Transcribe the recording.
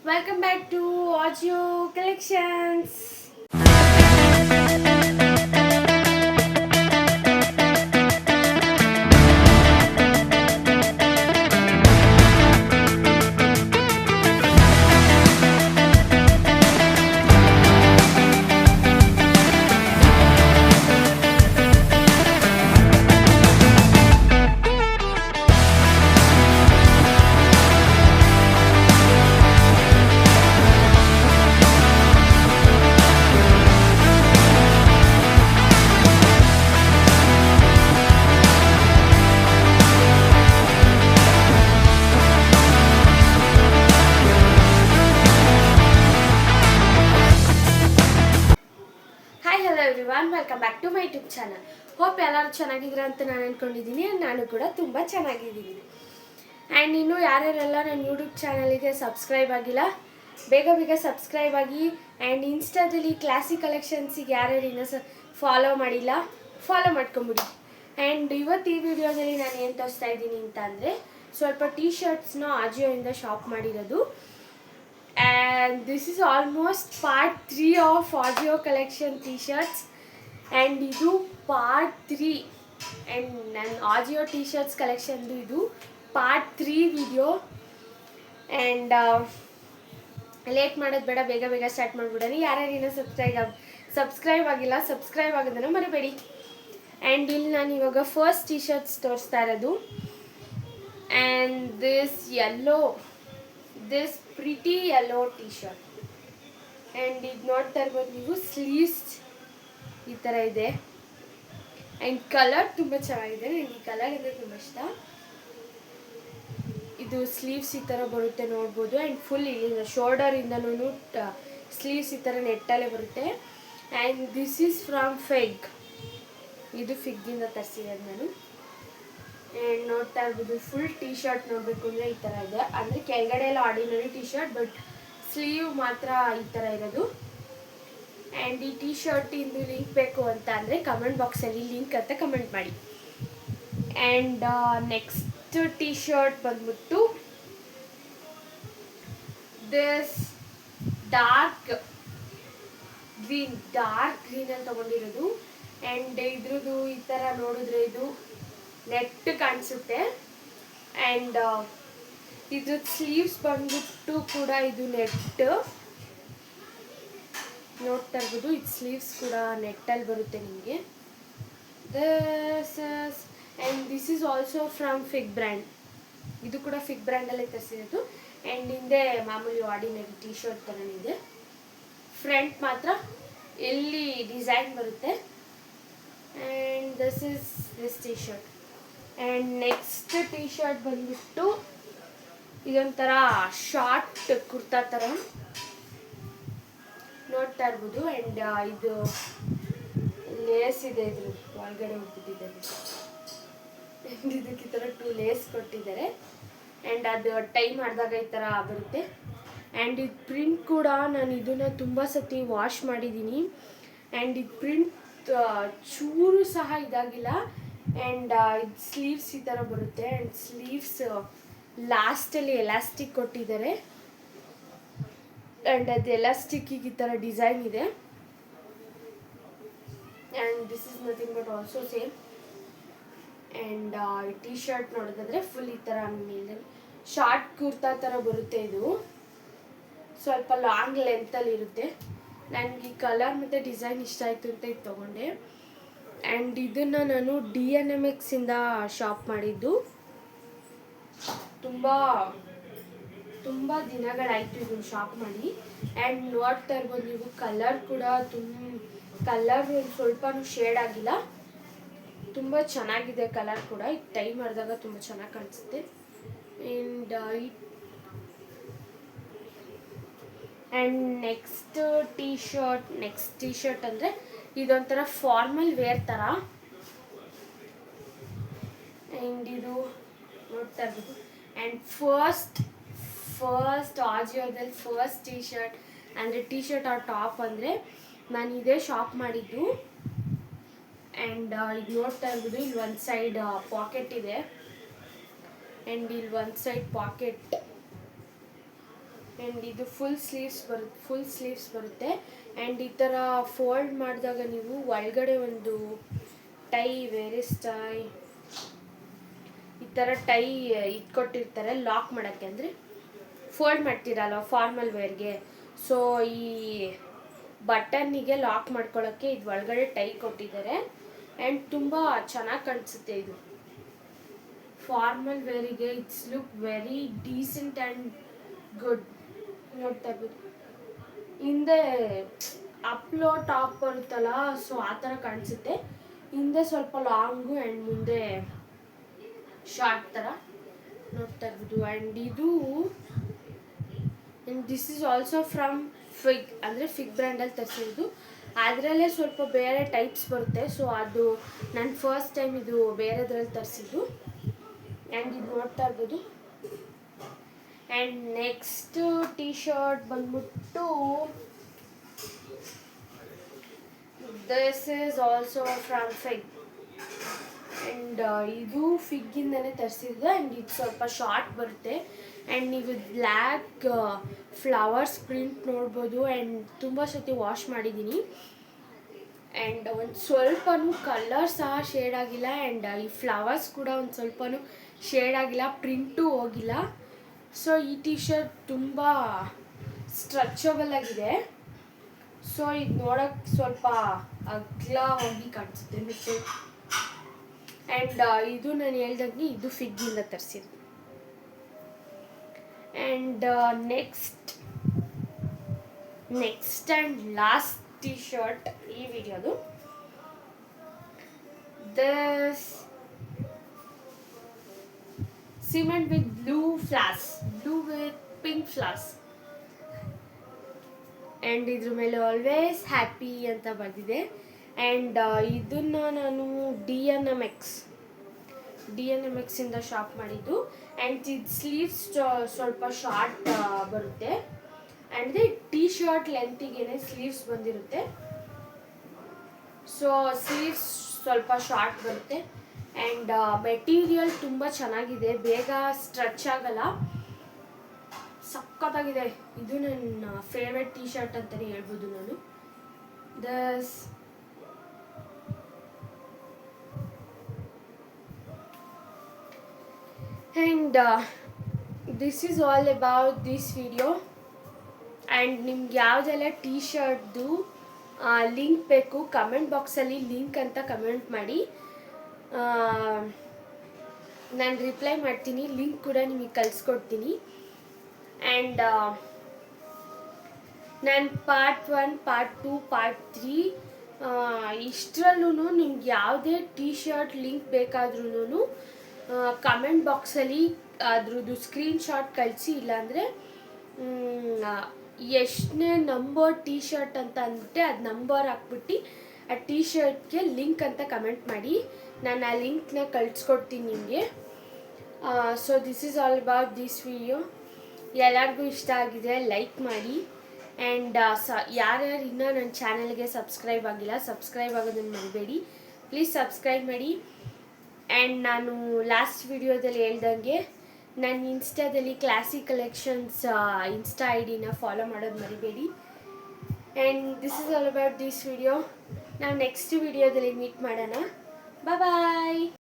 Welcome back to Audio Collections. Hi, hello everyone. Welcome back to my YouTube channel. Hope ಎಲ್ಲರೂ ಚೆನ್ನಾಗಿದ್ದೀರಾ ಅಂತ ನಾನು ಅಂದ್ಕೊಂಡಿದ್ದೀನಿ. ನಾನು ಕೂಡ ತುಂಬ ಚೆನ್ನಾಗಿದ್ದೀನಿ. ಆ್ಯಂಡ್ ಇನ್ನು ಯಾರ್ಯಾರೆಲ್ಲ ನನ್ನ ಯೂಟ್ಯೂಬ್ ಚಾನಲಿಗೆ ಸಬ್ಸ್ಕ್ರೈಬ್ ಆಗಿಲ್ಲ, ಬೇಗ ಬೇಗ ಸಬ್ಸ್ಕ್ರೈಬ್ ಆಗಿ. ಆ್ಯಂಡ್ ಇನ್ಸ್ಟಾದಲ್ಲಿ ಕ್ಲಾಸಿಕ್ ಕಲೆಕ್ಷನ್ಸಿಗೆ ಯಾರ್ಯಾರು ಇನ್ನೂ ಫಾಲೋ ಮಾಡಿಲ್ಲ, ಫಾಲೋ ಮಾಡ್ಕೊಂಬಿಡಿ. ಆ್ಯಂಡ್ ಇವತ್ತು ಈ ವಿಡಿಯೋದಲ್ಲಿ ನಾನು ಏನು ತೋರಿಸ್ತಾ ಇದ್ದೀನಿ ಅಂತ ಅಂದರೆ, ಸ್ವಲ್ಪ ಟೀ ಶರ್ಟ್ಸ್ನ ಆಜಿಯೋಯಿಂದ ಶಾಪ್ ಮಾಡಿರೋದು. And this is almost part 3 of Audio collection t-shirts, and ಇದು part 3 and ನನ್ನ Audio t-shirts collection ಇದು part 3 video. and ಲೇಟ್ ಮಾಡೋದು ಬೇಡ, ಬೇಗ ಬೇಗ ಸ್ಟಾರ್ಟ್ ಮಾಡಿಬಿಡೋಣ. ಯಾರ್ಯಾರು ಇನ್ನೂ ಸಬ್ಸ್ಕ್ರೈಬ್ ಆಗಿಲ್ಲ, ಸಬ್ಸ್ಕ್ರೈಬ್ ಆಗೋದನ್ನು ಮರಿಬೇಡಿ. ಆ್ಯಂಡ್ ಇಲ್ಲಿ ನಾನು ಇವಾಗ ಫಸ್ಟ್ ಟಿ ಶರ್ಟ್ಸ್ ತೋರಿಸ್ತಾ ಇರೋದು. And this pretty yellow t-shirt, and ಇದು ನೋಡ್ತಾ ಇರ್ಬೋದು ನೀವು, ಸ್ಲೀವ್ಸ್ ಈ ಥರ ಇದೆ. ಆ್ಯಂಡ್ ಕಲರ್ ತುಂಬ ಚೆನ್ನಾಗಿದೆ, ನನಗೆ ಈ ಕಲರ್ ಅಂದರೆ ತುಂಬ ಇಷ್ಟ. ಇದು ಸ್ಲೀವ್ಸ್ ಈ ಥರ ಬರುತ್ತೆ ನೋಡ್ಬೋದು. ಆ್ಯಂಡ್ ಫುಲ್ ಇಲ್ಲಿಂದ ಶೋಲ್ಡರಿಂದನೂ ಸ್ಲೀವ್ಸ್ ಈ ಥರ ನೆಟ್ಟಲ್ಲೇ ಬರುತ್ತೆ. And this is from fig. ಇದು ಫಿಗ್ಗಿಂದ ತರಿಸಿರೋದು ನಾನು. ಆ್ಯಂಡ್ ನೋಡ್ತಾ ಇರ್ಬೋದು, ಫುಲ್ ಟಿ ಶರ್ಟ್ ನೋಡಬೇಕು ಅಂದರೆ ಈ ಥರ ಇದೆ. ಅಂದರೆ ಕೆಳಗಡೆ ಎಲ್ಲ ordinary T shirt, but sleeve ಮಾತ್ರ ಈ ಥರ ಇರೋದು. ಆ್ಯಂಡ್ ಈ ಟಿ ಶರ್ಟ್ ಇಂದು ಲಿಂಕ್ ಬೇಕು ಅಂತ ಅಂದರೆ ಕಮೆಂಟ್ ಬಾಕ್ಸಲ್ಲಿ ಲಿಂಕ್ ಅಂತ ಕಮೆಂಟ್ ಮಾಡಿ. ಆ್ಯಂಡ್ ನೆಕ್ಸ್ಟ್ ಟಿ ಶರ್ಟ್ ಬಂದ್ಬಿಟ್ಟು ದಿಸ್ ಡಾರ್ಕ್ ಗ್ರೀನಲ್ಲಿ ತೊಗೊಂಡಿರೋದು. ಆ್ಯಂಡ್ ಇದ್ರದ್ದು ಈ ಥರ ನೋಡಿದ್ರೆ ಇದು ನೆಟ್ ಕಾಣಿಸುತ್ತೆ. ಆ್ಯಂಡ್ ಇದು ಸ್ಲೀವ್ಸ್ ಬಂದ್ಬಿಟ್ಟು ಕೂಡ ಇದು ನೆಟ್ ನೋಡ್ತಾ ಇರ್ಬೋದು. ಇದು ಸ್ಲೀವ್ಸ್ ಕೂಡ ನೆಟ್ಟಲ್ಲಿ ಬರುತ್ತೆ ನಿಮಗೆ. And this is also from fig brand. ಇದು ಕೂಡ ಫಿಗ್ ಬ್ರ್ಯಾಂಡಲ್ಲೇ ತರಿಸಿರೋದು. ಆ್ಯಂಡ್ ಹಿಂದೆ ಮಾಮೂಲಿ ಆರ್ಡಿನರಿ ಟಿ ಶರ್ಟ್ ಥರನಿದೆ. ಫ್ರಂಟ್ ಮಾತ್ರ ಎಲ್ಲಿ ಡಿಸೈನ್ ಬರುತ್ತೆ. And this is this T shirt. And next T shirt ಬಂದ್ಬಿಟ್ಟು ಇದೊಂಥರ ಶಾರ್ಟ್ ಕುರ್ತಾ ಥರ ನೋಡ್ತಾ ಇರ್ಬೋದು. ಆ್ಯಂಡ್ ಇದು ಲೇಸ್ ಇದೆ, ಇದ್ರ ಒಳಗಡೆ ಹೋಗ್ಬಿಟ್ಟಿದ್ದಾರೆ. ಆ್ಯಂಡ್ ಇದಕ್ಕೆ ಈ ಥರ 2 ಲೇಸ್ ಕೊಟ್ಟಿದ್ದಾರೆ. ಆ್ಯಂಡ್ ಅದು ಟೈ ಮಾಡಿದಾಗ ಈ ಥರ ಬರುತ್ತೆ. ಆ್ಯಂಡ್ ಇದು ಪ್ರಿಂಟ್ ಕೂಡ ನಾನು ಇದನ್ನು ತುಂಬ ಸತಿ ವಾಶ್ ಮಾಡಿದ್ದೀನಿ. ಆ್ಯಂಡ್ ಇದು ಪ್ರಿಂಟ್ ಚೂರು ಸಹ ಇದಾಗಿಲ್ಲ. ಆ್ಯಂಡ್ ಇದು ಸ್ಲೀವ್ಸ್ ಈ ಥರ ಬರುತ್ತೆ. ಆ್ಯಂಡ್ ಸ್ಲೀವ್ಸ್ ಲಾಸ್ಟಲ್ಲಿ ಎಲಾಸ್ಟಿಕ್ ಕೊಟ್ಟಿದ್ದಾರೆ. ಆ್ಯಂಡ್ ಅದು ಎಲಾಸ್ಟಿಕ್ಕಿಗೆ ಈ ಥರ ಡಿಸೈನ್ ಇದೆ. And this is nothing but also same. And ಈ ಟಿ ಶರ್ಟ್ ನೋಡೋದಾದರೆ ಫುಲ್ ಈ ಥರ ಮೇಲೆ ಶಾರ್ಟ್ ಕುರ್ತಾ ಥರ ಬರುತ್ತೆ. ಇದು ಸ್ವಲ್ಪ ಲಾಂಗ್ ಲೆಂತಲ್ಲಿ ಇರುತ್ತೆ. ನನಗೆ ಈ ಕಲರ್ ಮತ್ತು ಡಿಸೈನ್ ಇಷ್ಟ ಆಯಿತು ಅಂತ ಇದು ತೊಗೊಂಡೆ. ಆ್ಯಂಡ್ ಇದನ್ನು ನಾನು DNMX ಇಂದ ಶಾಪ್ ಮಾಡಿದ್ದು. ತುಂಬ ದಿನಗಳಾಯಿತು ಇದನ್ನು ಶಾಪ್ ಮಾಡಿ. ಆ್ಯಂಡ್ ನೋಡ್ತಾ ಇರ್ಬೋದು ನೀವು, ಕಲರ್ ಕೂಡ ಕಲರ್ ಸ್ವಲ್ಪನೂ ಶೇಡ್ ಆಗಿಲ್ಲ, ತುಂಬ ಚೆನ್ನಾಗಿದೆ ಕಲರ್ ಕೂಡ. ಇದು ಟೈ ಮಾಡಿದಾಗ ತುಂಬ ಚೆನ್ನಾಗಿ ಕಾಣಿಸುತ್ತೆ. ಆ್ಯಂಡ್ ನೆಕ್ಸ್ಟ್ ಟಿ ಶರ್ಟ್ ಅಂದರೆ ಇದೊಂಥರ ಫಾರ್ಮಲ್ ವೇರ್ ಥರ. ಆ್ಯಂಡ್ ಇದು ನೋಡ್ತಾ ಇರ್ಬೋದು. ಆ್ಯಂಡ್ ಫಸ್ಟ್ ಆಜಿಯೋದಲ್ಲಿ ಫಸ್ಟ್ ಟಿ ಶರ್ಟ್ ಅಂದರೆ ಟಿ ಶರ್ಟ್ ಆರ್ ಟಾಪ್ ಅಂದರೆ ನಾನು ಇದೇ ಶಾಪ್ ಮಾಡಿದ್ದು. ಆ್ಯಂಡ್ ಇದು ನೋಡ್ತಾ ಇರ್ಬೋದು, ಇಲ್ಲಿ ಒಂದು ಸೈಡ್ ಪಾಕೆಟ್ ಇದೆ. ಆ್ಯಂಡ್ ಇಲ್ಲಿ ಒಂದು ಸೈಡ್ ಪಾಕೆಟ್ ಆ್ಯಂಡ್ ಇದು ಫುಲ್ ಸ್ಲೀವ್ಸ್ ಬರುತ್ತೆ. ಆ್ಯಂಡ್ ಈ ಥರ ಫೋಲ್ಡ್ ಮಾಡಿದಾಗ ನೀವು ಒಳಗಡೆ ಒಂದು ಟೈ ಟೈ ಈ ಥರ ಟೈ ಇಟ್ಕೊಟ್ಟಿರ್ತಾರೆ ಲಾಕ್ ಮಾಡೋಕ್ಕೆ, ಅಂದರೆ ಫೋಲ್ಡ್ ಮಾಡ್ತೀರಲ್ವ ಫಾರ್ಮಲ್ ವೇರ್ಗೆ. ಸೊ ಈ ಬಟನ್ನಿಗೆ ಲಾಕ್ ಮಾಡ್ಕೊಳ್ಳೋಕ್ಕೆ ಇದು ಒಳಗಡೆ ಟೈ ಕೊಟ್ಟಿದ್ದಾರೆ. ಆ್ಯಂಡ್ ತುಂಬ ಚೆನ್ನಾಗಿ ಕಾಣಿಸುತ್ತೆ ಇದು ಫಾರ್ಮಲ್ ವೇರಿಗೆ. It's look very decent and good. ನೋಡ್ತಾ ಇರ್ಬೋದು ಹಿಂದೆ ಅಪ್ಲೋ ಟಾಪ್ ಬರುತ್ತಲ್ಲ, ಸೊ ಆ ಥರ ಕಾಣಿಸುತ್ತೆ. ಹಿಂದೆ ಸ್ವಲ್ಪ ಲಾಂಗು ಆ್ಯಂಡ್ ಮುಂದೆ ಶಾರ್ಟ್ ಥರ ನೋಡ್ತಾ ಇರ್ಬೋದು. ಆ್ಯಂಡ್ ಇದು this is also from fig, ಅಂದರೆ ಫಿಗ್ ಬ್ರ್ಯಾಂಡಲ್ಲಿ ತರಿಸಿರೋದು. ಅದರಲ್ಲೇ ಸ್ವಲ್ಪ ಬೇರೆ ಟೈಪ್ಸ್ ಬರುತ್ತೆ. ಸೊ ಅದು ನಾನು ಫಸ್ಟ್ ಟೈಮ್ ಇದು ಬೇರೆದ್ರಲ್ಲಿ ತರಿಸಿದ್ದು. ಆ್ಯಂಡ್ ಇದು ನೋಡ್ತಾ ಇರ್ಬೋದು. ಆ್ಯಂಡ್ ನೆಕ್ಸ್ಟ್ ಟೀ ಶರ್ಟ್ ಬಂದ್ಬಿಟ್ಟು this is also from fig. And ಇದು ಫಿಗ್ಗಿಂದನೇ ತರಿಸಿದ್ದು. ಆ್ಯಂಡ್ ಇದು ಸ್ವಲ್ಪ ಶಾರ್ಟ್ ಬರುತ್ತೆ. ಆ್ಯಂಡ್ ನೀವು ಬ್ಲ್ಯಾಕ್ ಫ್ಲವರ್ಸ್ ಪ್ರಿಂಟ್ ನೋಡ್ಬೋದು. ಆ್ಯಂಡ್ ತುಂಬ ಸತಿ ವಾಶ್ ಮಾಡಿದ್ದೀನಿ. ಆ್ಯಂಡ್ ಒಂದು ಸ್ವಲ್ಪನೂ ಕಲರ್ ಸಹ ಶೇಡ್ ಆಗಿಲ್ಲ. ಆ್ಯಂಡ್ ಈ ಫ್ಲವರ್ಸ್ ಕೂಡ ಒಂದು ಸ್ವಲ್ಪನೂ ಶೇಡ್ ಆಗಿಲ್ಲ, ಪ್ರಿಂಟು ಹೋಗಿಲ್ಲ. ಸೊ ಈ ಟೀ ಶರ್ಟ್ ತುಂಬ ಸ್ಟ್ರೆಚಬಲ್ ಆಗಿದೆ. ಸೊ ಇದು ನೋಡೋಕ್ಕೆ ಸ್ವಲ್ಪ ಅಗ್ಲವಾಗಿ ಕಾಣಿಸುತ್ತೆ ಮತ್ತು. ಆ್ಯಂಡ್ ಇದು ನಾನು ಹೇಳ್ದಂಗೆ ಇದು ಫಿಗ್ಗಿಂದ ತರಿಸಿದ್ದು. And next and last T shirt ಈ ವಿಡಿಯೋದು. This cement with blue with pink floss. And ಇದ್ರ ಮೇಲೆ ಆಲ್ವೇಸ್ ಹ್ಯಾಪಿ ಅಂತ ಬಂದಿದೆ. ಆ್ಯಂಡ್ ಇದನ್ನು ನಾನು DNMX ಇಂದ ಶಾಪ್ ಮಾಡಿದ್ದು. ಆ್ಯಂಡ್ ಇದು ಸ್ಲೀವ್ಸ್ ಸ್ವಲ್ಪ ಶಾರ್ಟ್ ಬರುತ್ತೆ. ಆ್ಯಂಡ್ ಟೀ ಶರ್ಟ್ ಲೆಂತಿಗೆ ಸ್ಲೀವ್ಸ್ ಬಂದಿರುತ್ತೆ. ಸೊ ಸ್ಲೀವ್ಸ್ ಸ್ವಲ್ಪ ಶಾರ್ಟ್ ಬರುತ್ತೆ. ಆ್ಯಂಡ್ ಮೆಟೀರಿಯಲ್ ತುಂಬ ಚೆನ್ನಾಗಿದೆ, ಬೇಗ ಸ್ಟ್ರೆಚ್ ಆಗಲ್ಲ, ಸಖತ್ತಾಗಿದೆ. ಇದು ನನ್ನ ಫೇವ್ರೆಟ್ ಟೀ ಶರ್ಟ್ ಅಂತಲೇ ಹೇಳ್ಬೋದು ನಾನು. Thus and this is all about this video. And ನಿಮ್ಗೆ ಯಾವುದೆಲ್ಲ ಟೀ ಶರ್ಟ್ದು ಲಿಂಕ್ ಬೇಕು ಕಮೆಂಟ್ ಬಾಕ್ಸಲ್ಲಿ ಲಿಂಕ್ ಅಂತ ಕಮೆಂಟ್ ಮಾಡಿ, ನಾನು ರಿಪ್ಲೈ ಮಾಡ್ತೀನಿ. ಲಿಂಕ್ ಕೂಡ ನಿಮಗೆ ಕಳಿಸ್ಕೊಡ್ತೀನಿ. ಆ್ಯಂಡ್ ನಾನು ಪಾರ್ಟ್ 1, ಪಾರ್ಟ್ 2, ಪಾರ್ಟ್ 3 ಇಷ್ಟರಲ್ಲೂ ನಿಮ್ಗೆ ಯಾವುದೇ ಟೀ ಶರ್ಟ್ ಲಿಂಕ್ ಬೇಕಾದ್ರೂ ಕಮೆಂಟ್ ಬಾಕ್ಸಲ್ಲಿ ಅದ್ರದ್ದು ಸ್ಕ್ರೀನ್ಶಾಟ್ ಕಳಿಸಿ. ಇಲ್ಲಾಂದರೆ ಎಷ್ಟನೇ ನಂಬರ್ ಟೀ ಶರ್ಟ್ ಅಂತ ಅಂದ್ಬಿಟ್ಟು ಅದು ನಂಬರ್ ಹಾಕ್ಬಿಟ್ಟು ಆ ಟೀ ಶರ್ಟ್ಗೆ ಲಿಂಕ್ ಅಂತ ಕಮೆಂಟ್ ಮಾಡಿ, ನಾನು ಆ ಲಿಂಕ್ನ ಕಳಿಸ್ಕೊಡ್ತೀನಿ ನಿಮಗೆ. So this is all about this video. ಎಲ್ಲರಿಗೂ ಇಷ್ಟ ಆಗಿದೆ ಲೈಕ್ ಮಾಡಿ. ಆ್ಯಂಡ್ ಯಾರ್ಯಾರು ಇನ್ನೂ ನನ್ನ ಚಾನಲ್ಗೆ ಸಬ್ಸ್ಕ್ರೈಬ್ ಆಗಿಲ್ಲ, ಸಬ್ಸ್ಕ್ರೈಬ್ ಆಗೋದನ್ನು ಮರಿಬೇಡಿ, ಪ್ಲೀಸ್ ಸಬ್ಸ್ಕ್ರೈಬ್ ಮಾಡಿ. ಆ್ಯಂಡ್ ನಾನು ಲಾಸ್ಟ್ ವಿಡಿಯೋದಲ್ಲಿ ಹೇಳ್ದಂಗೆ ನನ್ನ ಇನ್ಸ್ಟಾದಲ್ಲಿ ಕ್ಲಾಸಿಕ್ ಕಲೆಕ್ಷನ್ಸ್ ಇನ್ಸ್ಟಾ ID-ನ ಫಾಲೋ ಮಾಡೋದು ಮರಿಬೇಡಿ. And this is all about this video. ನಾವು ನೆಕ್ಸ್ಟ್ ವಿಡಿಯೋದಲ್ಲಿ ಮೀಟ್ ಮಾಡೋಣ. ಬಾಯ್.